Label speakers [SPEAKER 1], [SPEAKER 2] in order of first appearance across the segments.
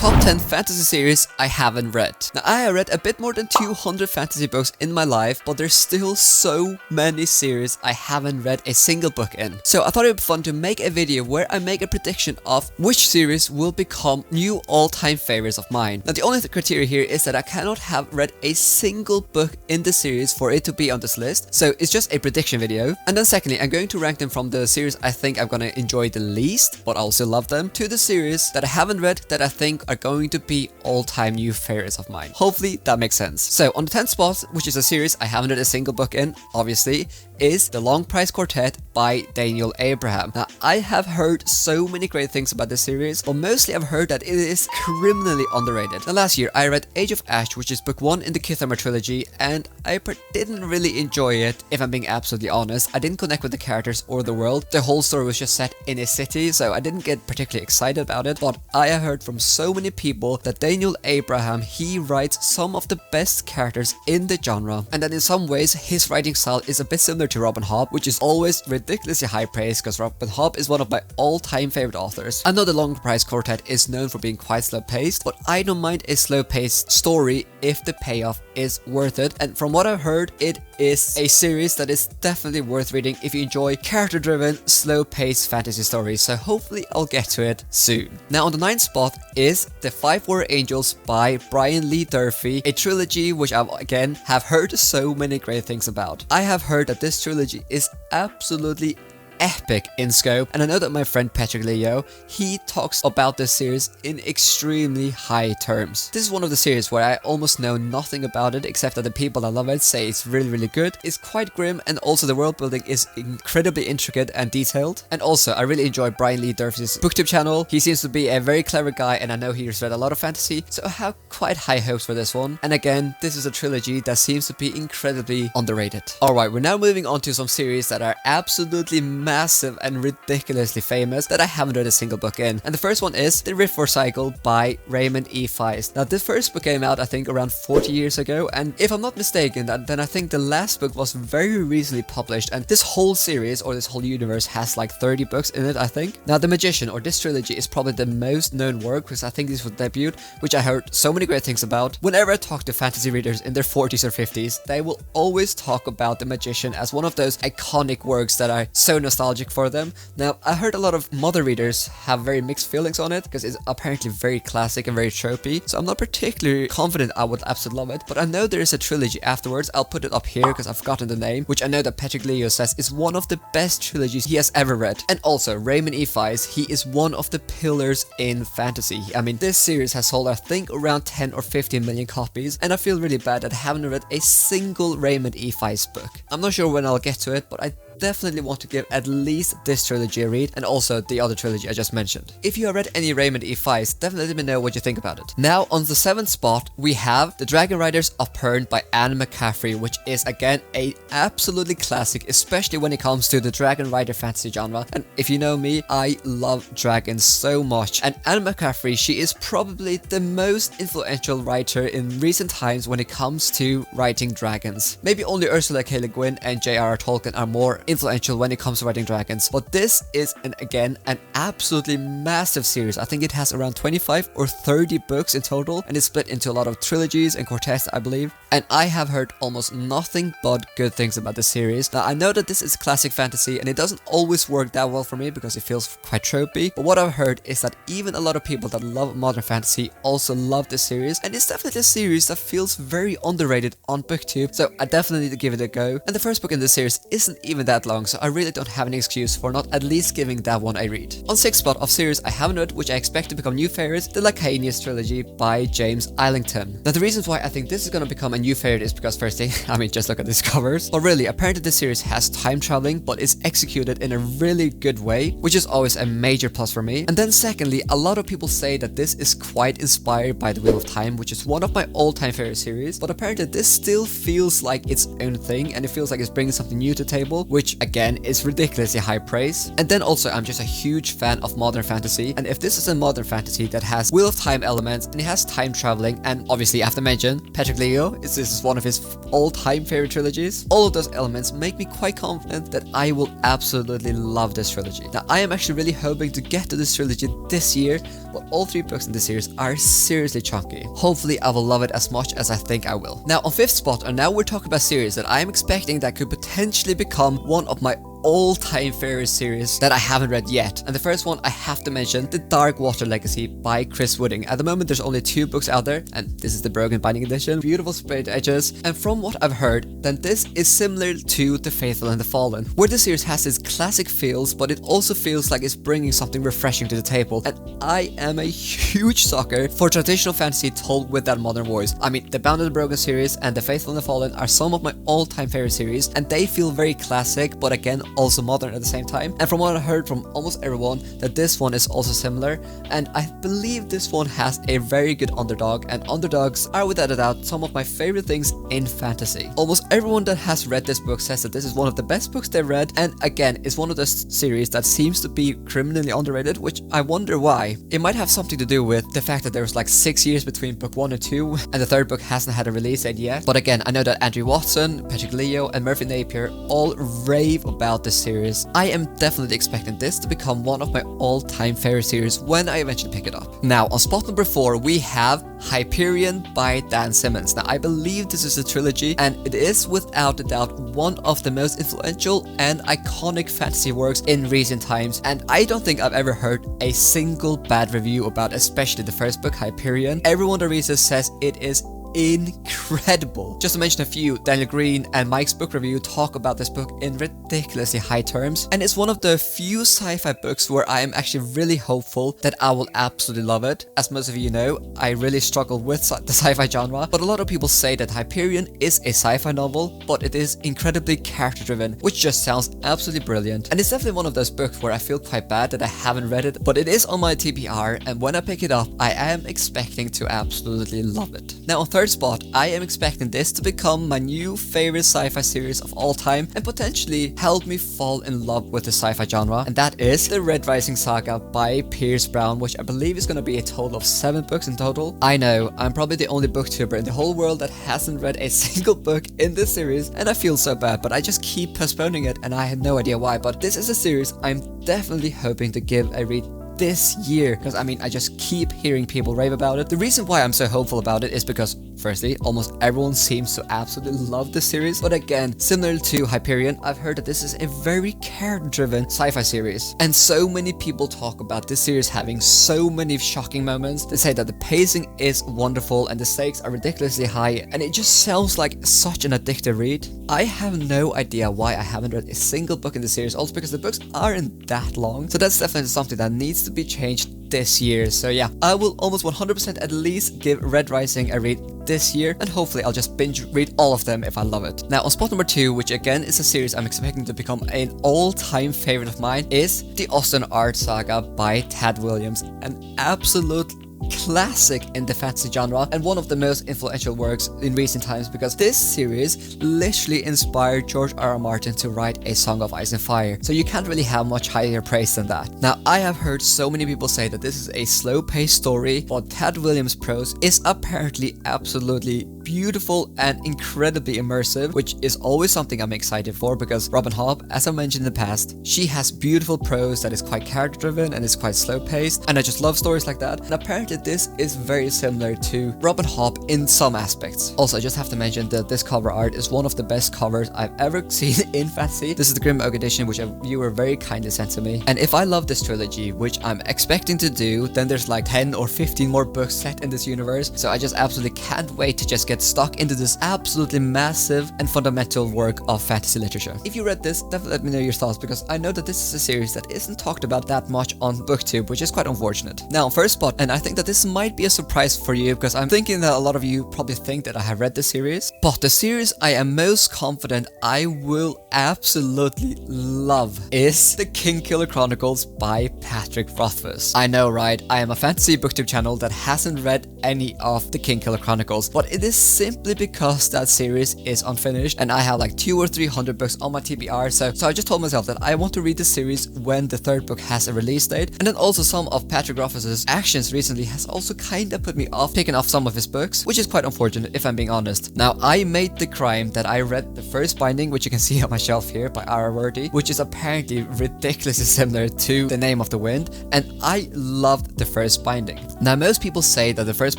[SPEAKER 1] Top 10 fantasy series I haven't read. Now, I have read a bit more than 200 fantasy books in my life, but there's still so many series I haven't read a single book in. So I thought it would be fun to make a video where I make a prediction of which series will become new all-time favorites of mine. Now, the only criteria here is that I cannot have read a single book in the series for it to be on this list. So it's just a prediction video. And then secondly, I'm going to rank them from the series I think I'm gonna enjoy the least, but I also love them, to the series that I haven't read that I think are going to be all-time new favorites of mine. Hopefully that makes sense. So on the 10th spot, which is a series I haven't read a single book in, obviously, is The Long Price Quartet by Daniel Abraham. Now, I have heard so many great things about this series, but mostly I've heard that it is criminally underrated. Now, last year I read Age of Ash, which is book 1 in the Kithamar trilogy, and I didn't really enjoy it, if I'm being absolutely honest. I didn't connect with the characters or the world. The whole story was just set in a city, so I didn't get particularly excited about it, but I have heard from so many people that Daniel Abraham, he writes some of the best characters in the genre, and that in some ways his writing style is a bit similar to Robin Hobb, which is always ridiculously high praise because Robin Hobb is one of my all-time favorite authors. I know the Long Price Quartet is known for being quite slow-paced, but I don't mind a slow-paced story if the payoff is worth it, and from what I've heard, it is a series that is definitely worth reading if you enjoy character-driven, slow-paced fantasy stories, so hopefully I'll get to it soon. Now on the 9th spot is The Five Warrior Angels by Brian Lee Durfee, a trilogy which I again have heard so many great things about. I have heard that this trilogy is absolutely epic in scope, and I know that my friend Patrick Leo, he talks about this series in extremely high terms. This is one of the series where I almost know nothing about it except that the people that love it say it's really good. It's quite grim, and also the world building is incredibly intricate and detailed. And also I really enjoy Brian Lee Durfee's booktube channel. He seems to be a very clever guy, and I know he's read a lot of fantasy, so I have quite high hopes for this one. And again, this is a trilogy that seems to be incredibly underrated. Alright, we're now moving on to some series that are absolutely massive and ridiculously famous that I haven't read a single book in. And the first one is The Rift Cycle by Raymond E. Feist. Now, this first book came out I think around 40 years ago, and if I'm not mistaken, then I think the last book was very recently published, and this whole series or this whole universe has like 30 books in it, I think. Now, The Magician, or this trilogy, is probably the most known work because I think this was debut, which I heard so many great things about. Whenever I talk to fantasy readers in their 40s or 50s, they will always talk about The Magician as one of those iconic works that are so nostalgic for them. Now, I heard a lot of mother readers have very mixed feelings on it because it's apparently very classic and very tropey, so I'm not particularly confident I would absolutely love it, but I know there is a trilogy afterwards. I'll put it up here because I've forgotten the name, which I know that Patrick Leo says is one of the best trilogies he has ever read. And also, Raymond E. Feist, he is one of the pillars in fantasy. I mean, this series has sold I think around 10 or 15 million copies, and I feel really bad that I haven't read a single Raymond E. Feist book. I'm not sure when I'll get to it, but I definitely want to give at least this trilogy a read, and also the other trilogy I just mentioned. If you have read any Raymond E. Feist, definitely let me know what you think about it. Now on the 7th spot, we have The Dragon Riders of Pern by Anne McCaffrey, which is again a absolutely classic, especially when it comes to the Dragon Rider fantasy genre. And if you know me, I love dragons so much, and Anne McCaffrey, she is probably the most influential writer in recent times when it comes to writing dragons. Maybe only Ursula K. Le Guin and J.R.R. Tolkien are more influential when it comes to writing dragons, but this is again an absolutely massive series. I think it has around 25 or 30 books in total, and it's split into a lot of trilogies and quartets, I believe, and I have heard almost nothing but good things about this series. Now, I know that this is classic fantasy and it doesn't always work that well for me because it feels quite tropey, but what I've heard is that even a lot of people that love modern fantasy also love this series, and it's definitely a series that feels very underrated on booktube, so I definitely need to give it a go. And the first book in this series isn't even that long, so I really don't have any excuse for not at least giving that one a read. On 6th spot of series I haven't read, which I expect to become new favorites, the Lacanius trilogy by James Islington. Now, the reasons why I think this is going to become a new favorite is because firstly, I mean, just look at these covers, but really, apparently this series has time traveling, but is executed in a really good way, which is always a major plus for me. And then secondly, a lot of people say that this is quite inspired by The Wheel of Time, which is one of my all-time favorite series, but apparently this still feels like its own thing, and it feels like it's bringing something new to the table, which which again is ridiculously high praise. And then also I'm just a huge fan of modern fantasy, and if this is a modern fantasy that has Wheel of Time elements and it has time traveling, and obviously I have to mention Patrick Leo, this is one of his all-time favorite trilogies, all of those elements make me quite confident that I will absolutely love this trilogy. Now I am actually really hoping to get to this trilogy this year, but all 3 books in this series are seriously chunky. Hopefully I will love it as much as I think I will. Now on 5th spot, and now we're talking about series that I am expecting that could potentially become one of my all-time favorite series that I haven't read yet. And the first one I have to mention, The Dark Water Legacy by Chris Wooding. At the moment there's only 2 books out there, and this is the broken binding edition, beautiful sprayed edges, and from what I've heard, then this is similar to The Faithful and the Fallen, where the series has its classic feels, but it also feels like it's bringing something refreshing to the table, and I am a huge sucker for traditional fantasy told with that modern voice. I mean, the Bound and the Broken series and The Faithful and the Fallen are some of my all-time favorite series, and they feel very classic, but again also modern at the same time. And from what I heard from almost everyone, that this one is also similar, and I believe this one has a very good underdog, and underdogs are without a doubt some of my favorite things in fantasy. Almost everyone that has read this book says that this is one of the best books they've read, and again it's one of those series that seems to be criminally underrated, which I wonder why. It might have something to do with the fact that there was like 6 years between book 1 and 2, and the 3rd book hasn't had a release date yet. But again, I know that Andrew Watson, Patrick Leo, and Murphy Napier all rave about this series. I am definitely expecting this to become one of my all-time favorite series when I eventually pick it up. Now on spot number 4 we have Hyperion by Dan Simmons. Now I believe this is a trilogy, and it is without a doubt one of the most influential and iconic fantasy works in recent times, and I don't think I've ever heard a single bad review about especially the first book, Hyperion. Everyone that reads this says it is incredible. Just to mention a few, Daniel Green and Mike's book review talk about this book in ridiculously high terms, and it's one of the few sci-fi books where I am actually really hopeful that I will absolutely love it. As most of you know, I really struggle with the sci-fi genre, but a lot of people say that Hyperion is a sci-fi novel, but it is incredibly character driven, which just sounds absolutely brilliant. And it's definitely one of those books where I feel quite bad that I haven't read it, but it is on my TBR, and when I pick it up, I am expecting to absolutely love it. Now on 3rd spot, I am expecting this to become my new favorite sci-fi series of all time and potentially help me fall in love with the sci-fi genre, and that is the Red Rising Saga by Pierce Brown, which I believe is going to be a total of 7 books in total. I know, I'm probably the only booktuber in the whole world that hasn't read a single book in this series, and I feel so bad, but I just keep postponing it and I have no idea why, but this is a series I'm definitely hoping to give a read this year, because I mean I just keep hearing people rave about it. The reason why I'm so hopeful about it is because firstly, almost everyone seems to absolutely love this series, but again, similar to Hyperion, I've heard that this is a very character-driven sci-fi series, and so many people talk about this series having so many shocking moments. They say that the pacing is wonderful and the stakes are ridiculously high, and it just sounds like such an addictive read. I have no idea why I haven't read a single book in the series, also because the books aren't that long, so that's definitely something that needs to be changed this year. So yeah, I will almost 100% at least give Red Rising a read this year, and hopefully I'll just binge read all of them if I love it. Now on spot number 2, which again is a series I'm expecting to become an all-time favorite of mine, is the Austin Art Saga by Tad Williams, an absolute classic in the fantasy genre and one of the most influential works in recent times, because this series literally inspired George R.R. Martin to write A Song of Ice and Fire, so you can't really have much higher praise than that. Now I have heard so many people say that this is a slow-paced story, but Tad Williams' prose is apparently absolutely beautiful and incredibly immersive, which is always something I'm excited for, because Robin Hobb, as I mentioned in the past, she has beautiful prose that is quite character driven and is quite slow paced, and I just love stories like that, and apparently this is very similar to Robin Hobb in some aspects. Also, I just have to mention that this cover art is one of the best covers I've ever seen in fantasy. This is the Grim Oak edition, which a viewer very kindly sent to me, and if I love this trilogy, which I'm expecting to do, then there's like 10 or 15 more books set in this universe, so I just absolutely can't wait to just get stuck into this absolutely massive and fundamental work of fantasy literature. If you read this, definitely let me know your thoughts, because I know that this is a series that isn't talked about that much on BookTube, which is quite unfortunate. Now, first spot, and I think that this might be a surprise for you, because I'm thinking that a lot of you probably think that I have read this series, but the series I am most confident I will absolutely love is The Kingkiller Chronicles by Patrick Rothfuss. I know, right? I am a fantasy BookTube channel that hasn't read any of The Kingkiller Chronicles, but it is simply because that series is unfinished and I have like 200 or 300 books on my TBR. So I just told myself that I want to read the series when the third book has a release date. And then also some of Patrick Rothfuss's actions recently has also kinda put me off picking off some of his books, which is quite unfortunate if I'm being honest. Now, I made the crime that I read the first binding, which you can see on my shelf here by R.R. Worthy, which is apparently ridiculously similar to The Name of the Wind, and I loved the first binding. Now, most people say that the first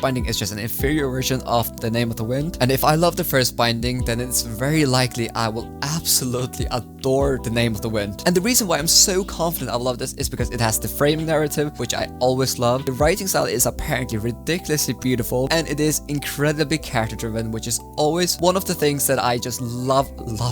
[SPEAKER 1] binding is just an inferior version of The Name of the Wind, and if I love the first binding, then it's very likely I will absolutely adore The Name of the Wind. And the reason why I'm so confident I love this is because it has the framing narrative, which I always love. The writing style is apparently ridiculously beautiful, and it is incredibly character driven, which is always one of the things that I just love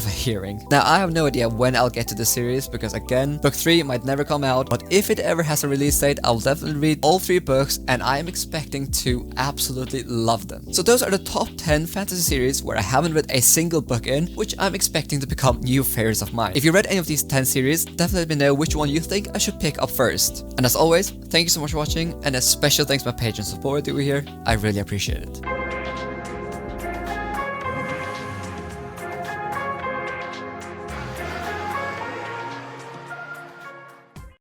[SPEAKER 1] hearing. Now, I have no idea when I'll get to the series because again, book 3 might never come out, but if it ever has a release date, I'll definitely read all 3 books and I am expecting to absolutely love them. So those are the top 10 fantasy series where I haven't read a single book in, which I'm expecting to become new favorites of mine. If you read any of these 10 series, definitely let me know which one you think I should pick up first. And as always, thank you so much for watching, and a special thanks to my Patreon support over here. I really appreciate it.